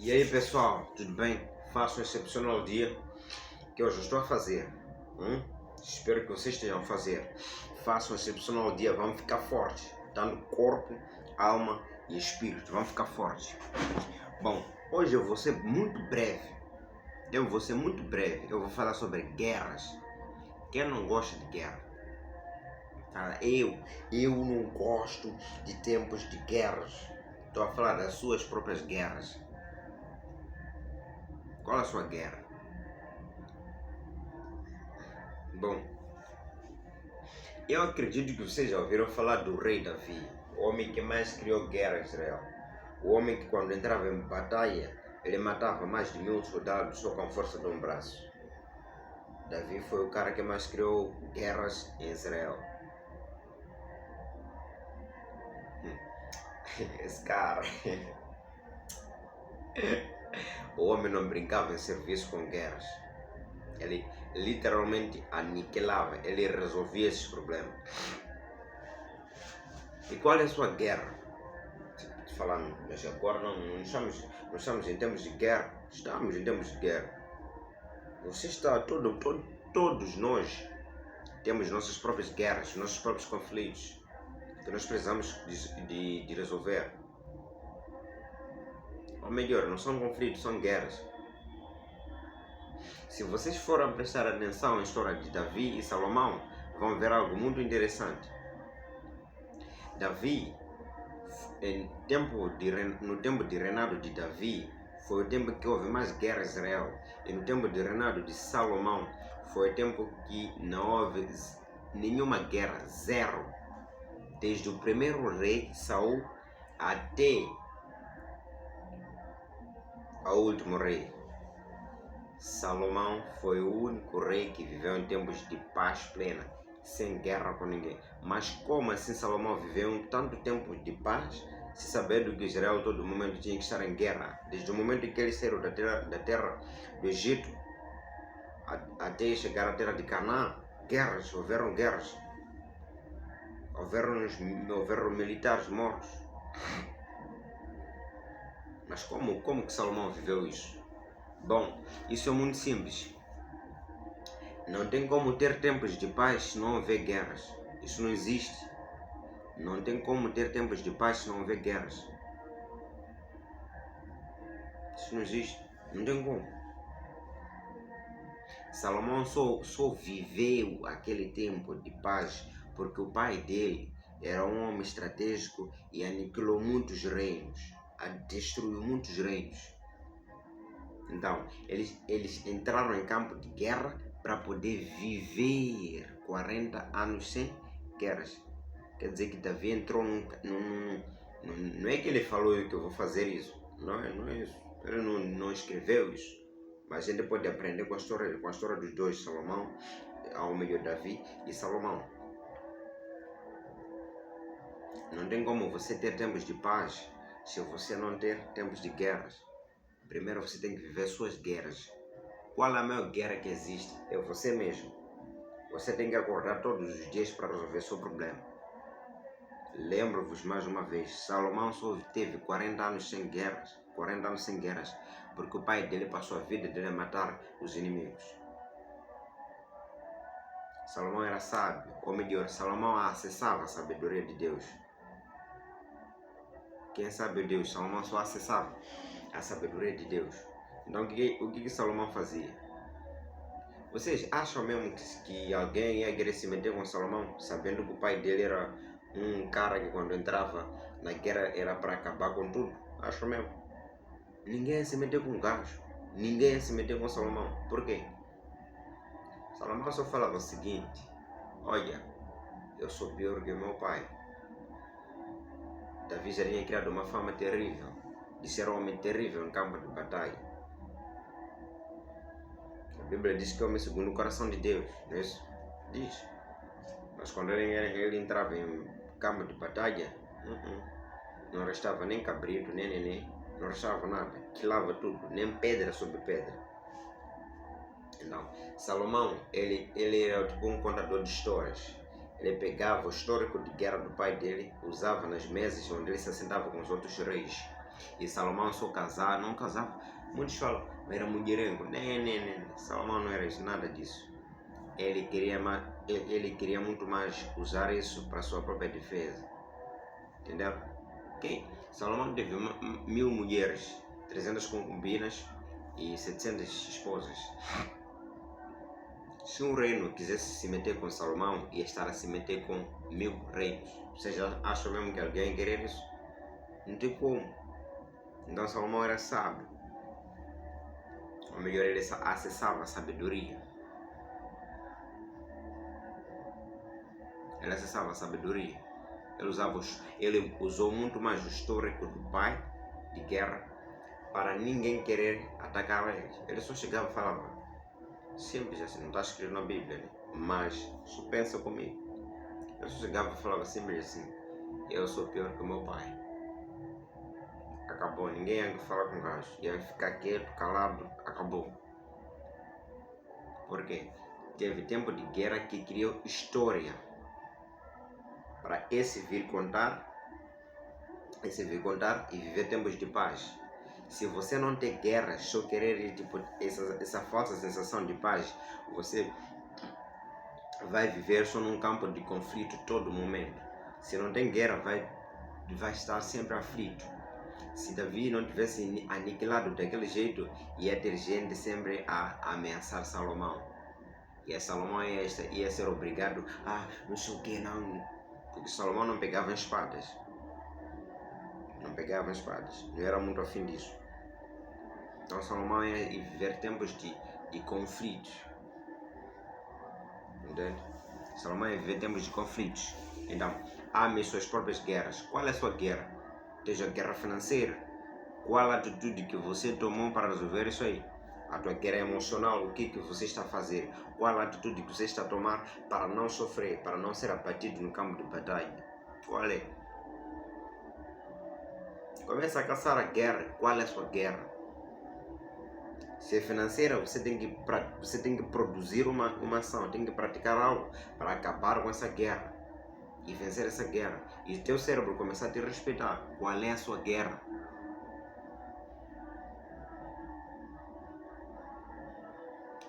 E aí pessoal, tudo bem? Faço um excepcional dia que hoje eu estou a fazer. Espero que vocês estejam a fazer. Faço um excepcional dia, vamos ficar fortes, dando corpo, alma e espírito. Vamos ficar fortes. Bom, hoje eu vou ser muito breve. Eu vou falar sobre guerras. Quem não gosta de guerra? Eu não gosto de tempos de guerras. Estou a falar das suas próprias guerras. Qual a sua guerra? Bom, eu acredito que vocês já ouviram falar do rei Davi, o homem que mais criou guerra em Israel. O homem que quando entrava em batalha, ele matava mais de 1000 soldados só com a força de um braço. Davi foi o cara que mais criou guerras em Israel. Esse cara... O homem não brincava em serviço com guerras. Ele literalmente aniquilava, ele resolvia esses problemas. E qual é a sua guerra? Falando, mas agora não estamos em tempos de guerra. Estamos em tempos de guerra. Você está, todos nós temos nossas próprias guerras, nossos próprios conflitos que nós precisamos de resolver. Ou melhor, não são conflitos, são guerras. Se vocês forem prestar atenção à história de Davi e Salomão, vão ver algo muito interessante. Davi, no tempo de reinado de Davi, foi o tempo que houve mais guerras em Israel. E no tempo de reinado de Salomão, foi o tempo que não houve nenhuma guerra, zero. Desde o primeiro rei, Saul, até o último rei. Salomão foi o único rei que viveu em tempos de paz plena, sem guerra com ninguém. Mas como assim Salomão viveu um tanto tempo de paz, se sabendo que Israel todo momento tinha que estar em guerra? Desde o momento em que ele saiu da terra do Egito até chegar à terra de Canaã, houveram guerras. Houveram militares mortos. Mas como que Salomão viveu isso? Bom, isso é muito simples. Não tem como ter tempos de paz se não houver guerras. Isso não existe. Não tem como ter tempos de paz se não houver guerras. Isso não existe. Não tem como. Salomão só viveu aquele tempo de paz porque o pai dele era um homem estratégico e aniquilou muitos reinos. Destruiu muitos reinos. Então, eles entraram em campo de guerra para poder viver 40 anos sem guerras. Quer dizer que Davi entrou não é que ele falou que eu vou fazer isso. Não é isso. Ele não escreveu isso. Mas a gente pode aprender com a história dos dois, Salomão, ao melhor Davi e Salomão. Não tem como você ter tempos de paz se você não ter tempos de guerras. Primeiro você tem que viver suas guerras. Qual é a maior guerra que existe? É você mesmo. Você tem que acordar todos os dias para resolver seu problema. Lembro-vos mais uma vez, Salomão só teve 40 anos sem guerras. 40 anos sem guerras, porque o pai dele passou a vida dele a matar os inimigos. Salomão era sábio, ou melhor, Salomão acessava a sabedoria de Deus. Quem sabe o Deus? Salomão só acessava a sabedoria de Deus. Então o que Salomão fazia? Vocês acham mesmo que alguém ia querer se meter com Salomão, sabendo que o pai dele era um cara que quando entrava na guerra era para acabar com tudo? Acham mesmo? Ninguém ia se meter com o gajo. Ninguém ia se meter com Salomão. Por quê? Salomão só falava o seguinte: olha, eu sou pior que meu pai. Davi já tinha criado uma fama terrível de ser um homem terrível em campo de batalha. A Bíblia diz que é o homem segundo o coração de Deus, não é isso? Diz. Mas quando ele entrava em campo de batalha, não restava nem cabrito, nem neném, não restava nada, quilava tudo, nem pedra sobre pedra. Então, Salomão, ele era tipo um contador de histórias. Ele pegava o histórico de guerra do pai dele, usava nas mesas onde ele se assentava com os outros reis. E Salomão só casava, não casava. Muitos falam, mas era mulherengo. Não. Salomão não era isso, nada disso. Ele queria muito mais usar isso para sua própria defesa. Entendeu? Okay? Salomão teve 1000 mulheres, 300 concubinas e 700 esposas. Se um reino quisesse se meter com Salomão, ia estar a se meter com 1000 reinos. Vocês acham mesmo que alguém ia querer isso? Não tem como. Então Salomão era sábio. Ou melhor, ele acessava a sabedoria. Ele acessava a sabedoria. Ele usou muito mais o histórico do pai de guerra para ninguém querer atacar ele. Ele só chegava e falava, simples assim, não está escrito na Bíblia, né? Mas só pensa comigo. Ele só chegava e falava simples assim, eu sou pior que o meu pai. Acabou, ninguém ia falar com o gajo, ia ficar quieto, calado, acabou. Por quê? Teve tempo de guerra que criou história para esse vir contar e viver tempos de paz. Se você não tem guerra, só querer tipo, essa falsa sensação de paz, você vai viver só num campo de conflito todo momento. Se não tem guerra, vai estar sempre aflito. Se Davi não tivesse aniquilado daquele jeito, ia ter gente sempre a ameaçar Salomão. E Salomão ia ser obrigado a não sei o que, não. Porque Salomão não pegava espadas. Não era muito afim disso. Então Salomão ia viver tempos de conflitos. Entende? Salomão ia viver tempos de conflitos. Então, ame suas próprias guerras. Qual é a sua guerra? Seja a guerra financeira. Qual a atitude que você tomou para resolver isso aí? A tua guerra emocional, o que você está a fazer? Qual a atitude que você está a tomar para não sofrer, para não ser abatido no campo de batalha? Qual é? Começa a caçar a guerra. Qual é a sua guerra? Se é financeira, você tem que produzir uma ação, tem que praticar algo para acabar com essa guerra e vencer essa guerra. E teu cérebro começar a te respeitar. Qual é a sua guerra?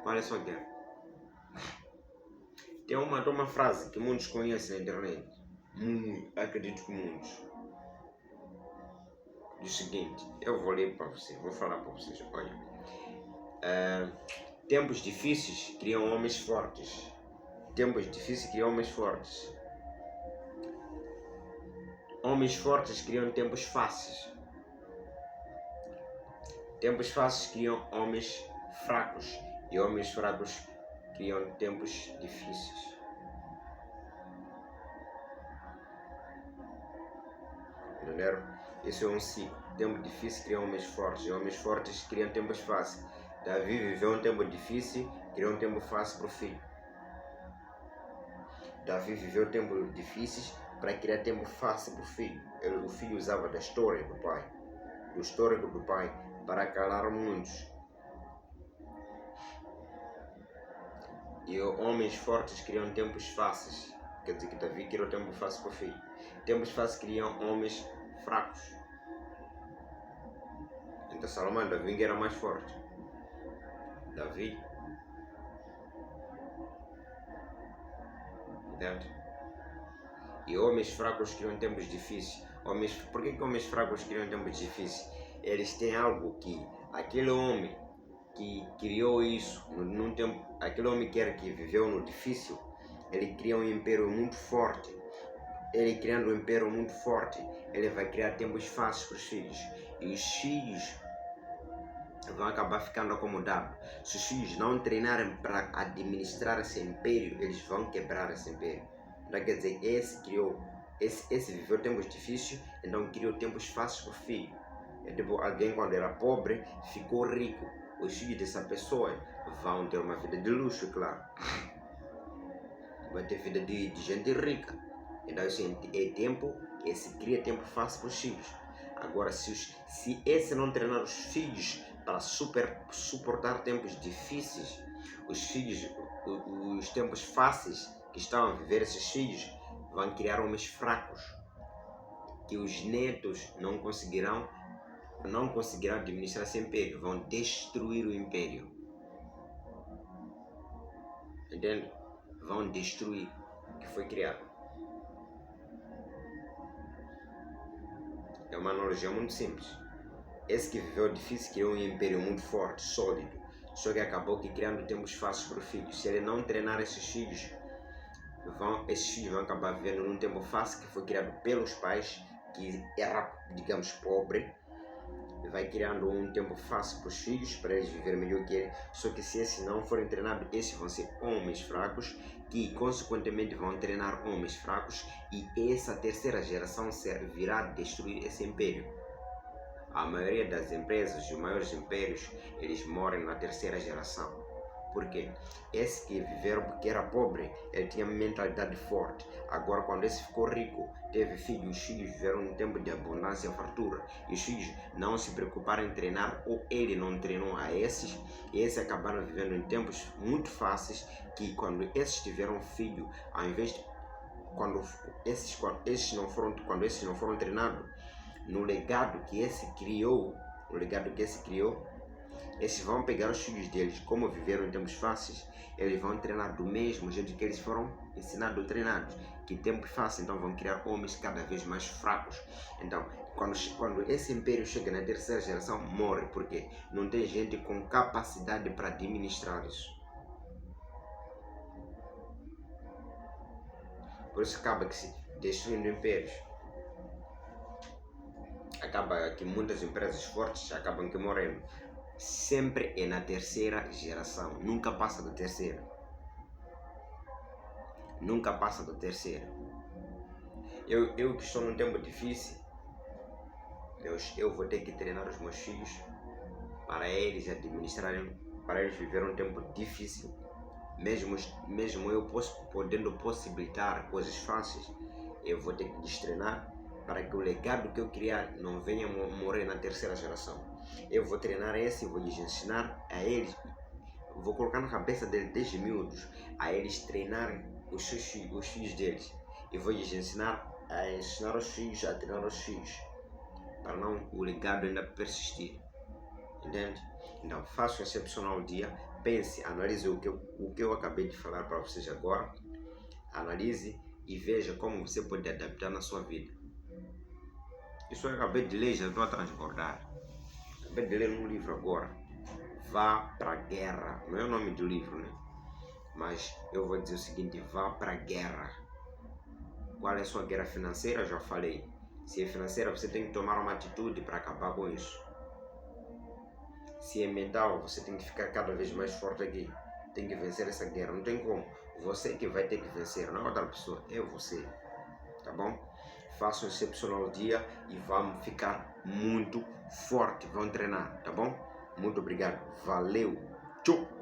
Qual é a sua guerra? Tem uma frase que muitos conhecem na internet. Acredito que muitos. Diz o seguinte, eu vou ler para vocês, vou falar para vocês. Olha, tempos difíceis criam homens fortes. Tempos difíceis criam homens fortes. Homens fortes criam tempos fáceis. Tempos fáceis criam homens fracos. E homens fracos criam tempos difíceis. Entenderam? Esse é um ciclo. Tempo difícil cria homens fortes. E homens fortes criam tempos fáceis. Davi viveu um tempo difícil, criou um tempo fácil para o filho. Davi viveu tempos difíceis para criar tempo fácil para o filho. O filho usava da história do pai. Do histórico do pai para calar muitos. E homens fortes criam tempos fáceis. Quer dizer que Davi criou tempo fácil para o filho. Tempos fáceis criam homens fracos. Então Salomão, Davi era mais forte. Davi. Entende? E homens fracos criam tempos difíceis. Por que homens fracos criam tempos difíceis? Eles têm algo que aquele homem que criou isso num tempo, aquele homem que viveu no difícil, ele cria um império muito forte. Ele criando um império muito forte, ele vai criar tempos fáceis para os filhos. E os filhos vão acabar ficando acomodados. Se os filhos não treinarem para administrar esse império, eles vão quebrar esse império. Então quer dizer, esse viveu tempos difíceis, então criou tempos fáceis para o filho. É tipo, alguém quando era pobre, ficou rico. Os filhos dessa pessoa vão ter uma vida de luxo, claro. Vai ter vida de gente rica. Então isso é tempo, esse cria tempo fácil para os filhos. Agora, se esse não treinar os filhos para suportar tempos difíceis, os tempos fáceis que estão a viver esses filhos vão criar homens fracos, que os netos não conseguirão não conseguirão administrar esse império, vão destruir o império. Entende? Vão destruir o que foi criado. É uma analogia muito simples. Esse que viveu difícil criou um império muito forte, sólido, só que acabou que criando tempos fáceis para os filhos. Se ele não treinar esses filhos vão acabar vivendo num tempo fácil que foi criado pelos pais, que era, digamos, pobre. Vai criando um tempo fácil para os filhos, para eles viverem melhor que ele. Só que se esses não forem treinados, esses vão ser homens fracos, que consequentemente vão treinar homens fracos, e essa terceira geração virá destruir esse império. A maioria das empresas, os maiores impérios, eles morrem na terceira geração. Por quê? Esse que viveram porque era pobre, ele tinha mentalidade forte. Agora, quando esse ficou rico, teve filhos, os filhos viveram um tempo de abundância e fartura. E os filhos não se preocuparam em treinar, ou ele não treinou a esses, e esses acabaram vivendo em tempos muito fáceis, que quando esses tiveram filho, ao invés de quando esses não foram treinados, no legado que esse criou, esses vão pegar os filhos deles, como viveram em tempos fáceis, eles vão treinar do mesmo jeito que eles foram ensinados ou treinados. Que tempos fáceis, então vão criar homens cada vez mais fracos. Então, quando esse império chega na terceira geração, morre, porque não tem gente com capacidade para administrar isso. Por isso acaba que se destruindo impérios. Acaba que muitas empresas fortes acabam que morrendo. Sempre é na terceira geração, nunca passa da terceira. Nunca passa da terceira. Eu que estou num tempo difícil, eu vou ter que treinar os meus filhos para eles administrarem, para eles viverem um tempo difícil. Mesmo eu podendo possibilitar coisas fáceis, eu vou ter que destreinar para que o legado que eu criar não venha morrer na terceira geração. Eu vou treinar esse, vou lhes ensinar a eles, vou colocar na cabeça deles desde miúdos, a eles treinarem os filhos deles. E vou lhes ensinar os filhos a treinar os filhos, para não o legado ainda persistir. Entende? Então, faça um excepcional dia, pense, analise o que eu acabei de falar para vocês agora, analise e veja como você pode adaptar na sua vida. Isso eu acabei de ler, já estou a transbordar. Acabei de ler um livro agora, Vá para a Guerra. Não é o nome do livro, né? Mas eu vou dizer o seguinte: vá para a guerra. Qual é a sua guerra financeira? Eu já falei. Se é financeira, você tem que tomar uma atitude para acabar com isso. Se é mental, você tem que ficar cada vez mais forte aqui. Tem que vencer essa guerra. Não tem como. Você que vai ter que vencer, não é outra pessoa, é você. Tá bom? Faça um excepcional dia e vamos ficar muito forte. Vamos treinar, tá bom? Muito obrigado. Valeu. Tchau.